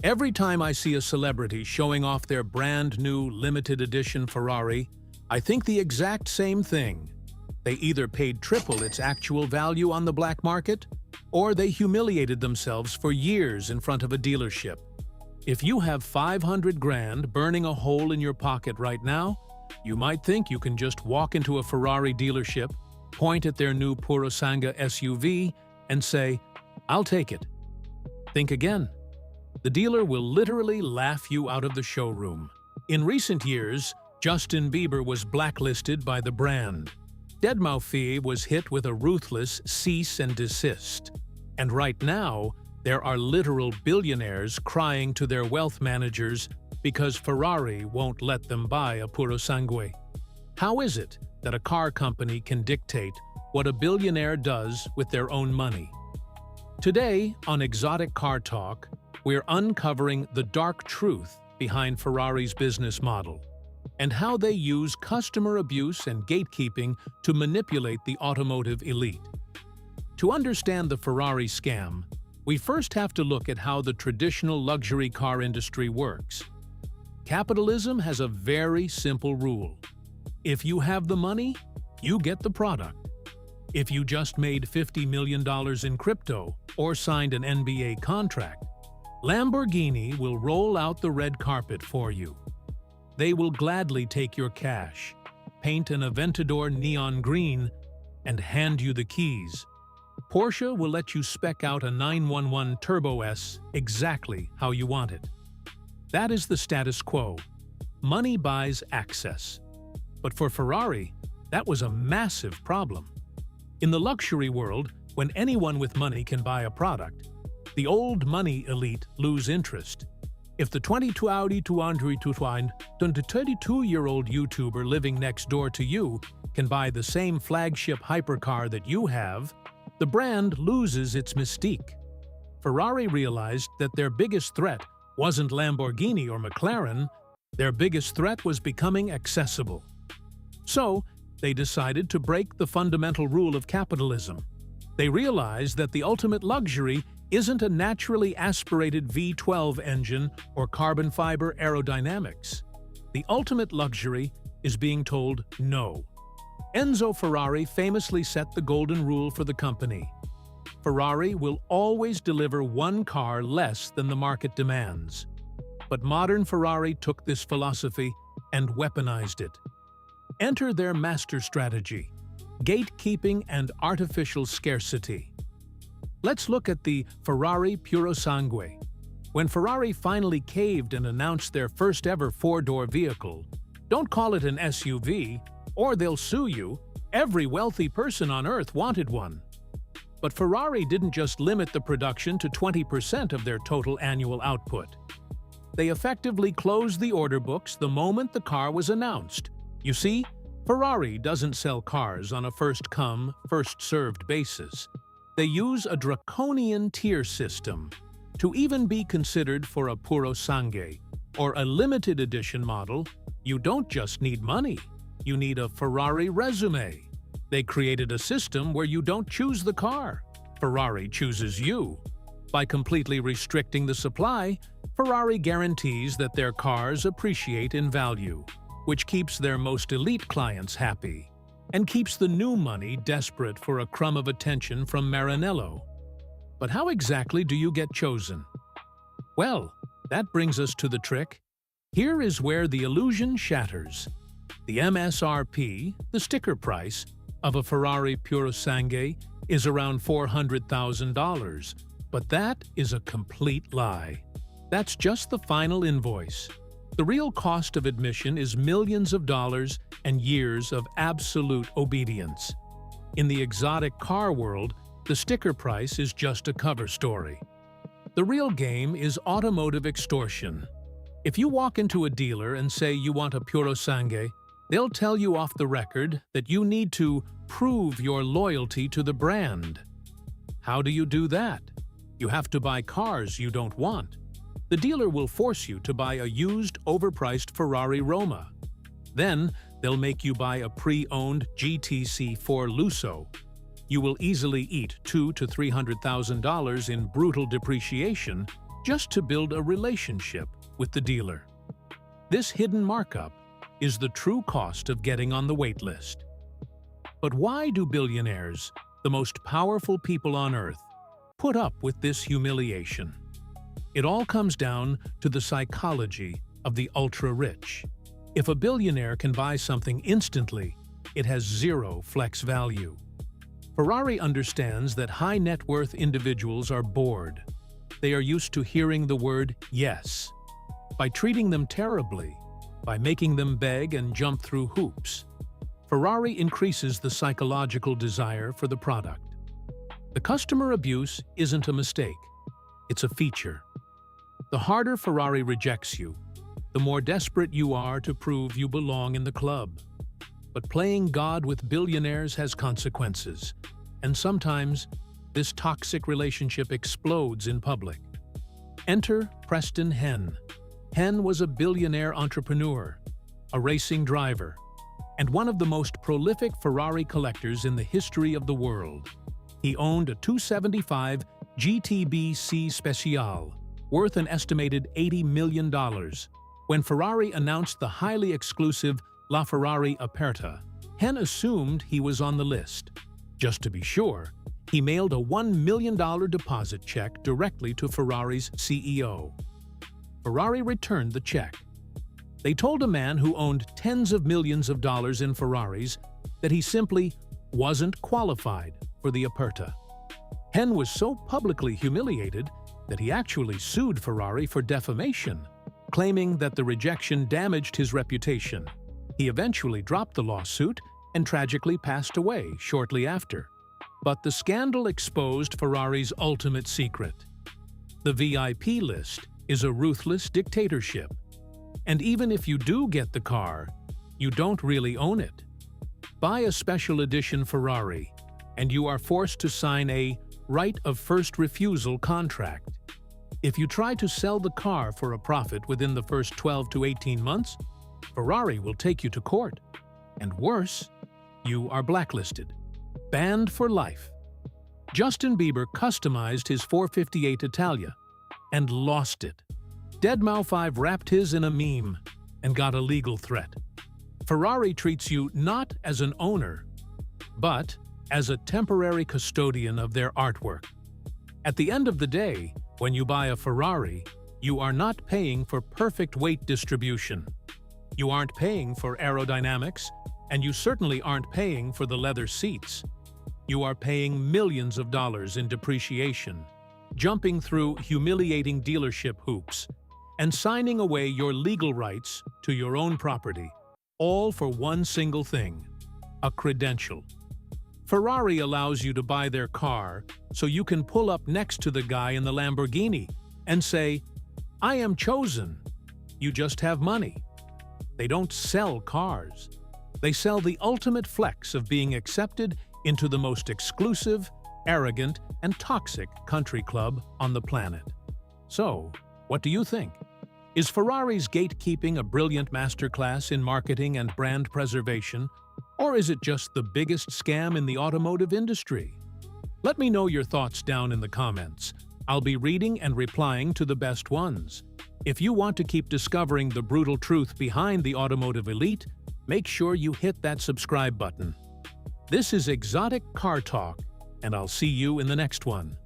Every time I see a celebrity showing off their brand new limited edition Ferrari, I think the exact same thing. They either paid triple its actual value on the black market, or they humiliated themselves for years in front of a dealership. If you have 500 grand burning a hole in your pocket right now, you might think you can just walk into a Ferrari dealership, point at their new Purosangue SUV, and say, "I'll take it." Think again. The dealer will literally laugh you out of the showroom. In recent years, Justin Bieber was blacklisted by the brand. deadmau5 was hit with a ruthless cease and desist. And right now, there are literal billionaires crying to their wealth managers because Ferrari won't let them buy a Purosangue. How is it that a car company can dictate what a billionaire does with their own money? Today, on Exotic Car Talk, we're uncovering the dark truth behind Ferrari's business model and how they use customer abuse and gatekeeping to manipulate the automotive elite. To understand the Ferrari scam, we first have to look at how the traditional luxury car industry works. Capitalism has a very simple rule. If you have the money, you get the product. If you just made $50 million in crypto or signed an NBA contract, Lamborghini will roll out the red carpet for you. They will gladly take your cash, paint an Aventador neon green, and hand you the keys. Porsche will let you spec out a 911 Turbo S exactly how you want it. That is the status quo. Money buys access. But for Ferrari, that was a massive problem. In the luxury world, when anyone with money can buy a product, the old money elite lose interest. If the 32-year-old YouTuber living next door to you can buy the same flagship hypercar that you have, the brand loses its mystique. Ferrari realized that their biggest threat wasn't Lamborghini or McLaren, their biggest threat was becoming accessible. So, they decided to break the fundamental rule of capitalism. They realized that the ultimate luxury isn't a naturally aspirated V12 engine or carbon fiber aerodynamics. The ultimate luxury is being told no. Enzo Ferrari famously set the golden rule for the company. Ferrari will always deliver one car less than the market demands. But modern Ferrari took this philosophy and weaponized it. Enter their master strategy: gatekeeping and artificial scarcity. Let's look at the Ferrari Purosangue. When Ferrari finally caved and announced their first-ever four-door vehicle, don't call it an SUV, or they'll sue you. Every wealthy person on Earth wanted one. But Ferrari didn't just limit the production to 20% of their total annual output. They effectively closed the order books the moment the car was announced. You see, Ferrari doesn't sell cars on a first-come, first-served basis. They use a draconian tier system. To even be considered for a Purosangue or a limited edition model, you don't just need money. You need a Ferrari Resume. They created a system where you don't choose the car. Ferrari chooses you. By completely restricting the supply, Ferrari guarantees that their cars appreciate in value, which keeps their most elite clients happy, and keeps the new money desperate for a crumb of attention from Maranello. But how exactly do you get chosen? Well, that brings us to the trick. Here is where the illusion shatters. The MSRP, the sticker price, of a Ferrari Purosangue is around $400,000, but that is a complete lie. That's just the final invoice. The real cost of admission is millions of dollars and years of absolute obedience. In the exotic car world, the sticker price is just a cover story. The real game is automotive extortion. If you walk into a dealer and say you want a Purosangue, they'll tell you off the record that you need to prove your loyalty to the brand. How do you do that? You have to buy cars you don't want. The dealer will force you to buy a used, overpriced Ferrari Roma. Then, they'll make you buy a pre-owned GTC4 Lusso. You will easily eat $200,000 to $300,000 in brutal depreciation just to build a relationship with the dealer. This hidden markup is the true cost of getting on the wait list. But why do billionaires, the most powerful people on earth, put up with this humiliation? It all comes down to the psychology of the ultra-rich. If a billionaire can buy something instantly, it has zero flex value. Ferrari understands that high-net-worth individuals are bored. They are used to hearing the word yes. By treating them terribly, by making them beg and jump through hoops, Ferrari increases the psychological desire for the product. The customer abuse isn't a mistake, it's a feature. The harder Ferrari rejects you, the more desperate you are to prove you belong in the club. But playing God with billionaires has consequences, and sometimes this toxic relationship explodes in public. Enter Preston Henn. Henn was a billionaire entrepreneur, a racing driver, and one of the most prolific Ferrari collectors in the history of the world. He owned a 275 GTB Speciale, worth an estimated $80 million. When Ferrari announced the highly exclusive LaFerrari Aperta, Henn assumed he was on the list. Just to be sure, he mailed a $1 million deposit check directly to Ferrari's CEO. Ferrari returned the check. They told a man who owned tens of millions of dollars in Ferraris that he simply wasn't qualified for the Aperta. Henn was so publicly humiliated that he actually sued Ferrari for defamation, claiming that the rejection damaged his reputation. He eventually dropped the lawsuit and tragically passed away shortly after. But the scandal exposed Ferrari's ultimate secret. The VIP list is a ruthless dictatorship. And even if you do get the car, you don't really own it. Buy a special edition Ferrari, and you are forced to sign a right of first refusal contract. If you try to sell the car for a profit within the first 12 to 18 months, Ferrari will take you to court. And worse, you are blacklisted. Banned for life. Justin Bieber customized his 458 Italia and lost it. Deadmau5 wrapped his in a meme and got a legal threat. Ferrari treats you not as an owner, but as a temporary custodian of their artwork. At the end of the day, when you buy a Ferrari, you are not paying for perfect weight distribution. You aren't paying for aerodynamics, and you certainly aren't paying for the leather seats. You are paying millions of dollars in depreciation, jumping through humiliating dealership hoops, and signing away your legal rights to your own property, all for one single thing: a credential. Ferrari allows you to buy their car so you can pull up next to the guy in the Lamborghini and say, "I am chosen. You just have money." They don't sell cars. They sell the ultimate flex of being accepted into the most exclusive, arrogant, and toxic country club on the planet. So, what do you think? Is Ferrari's gatekeeping a brilliant masterclass in marketing and brand preservation, or is it just the biggest scam in the automotive industry? Let me know your thoughts down in the comments. I'll be reading and replying to the best ones. If you want to keep discovering the brutal truth behind the automotive elite, make sure you hit that subscribe button. This is Exotic Car Talk, and I'll see you in the next one.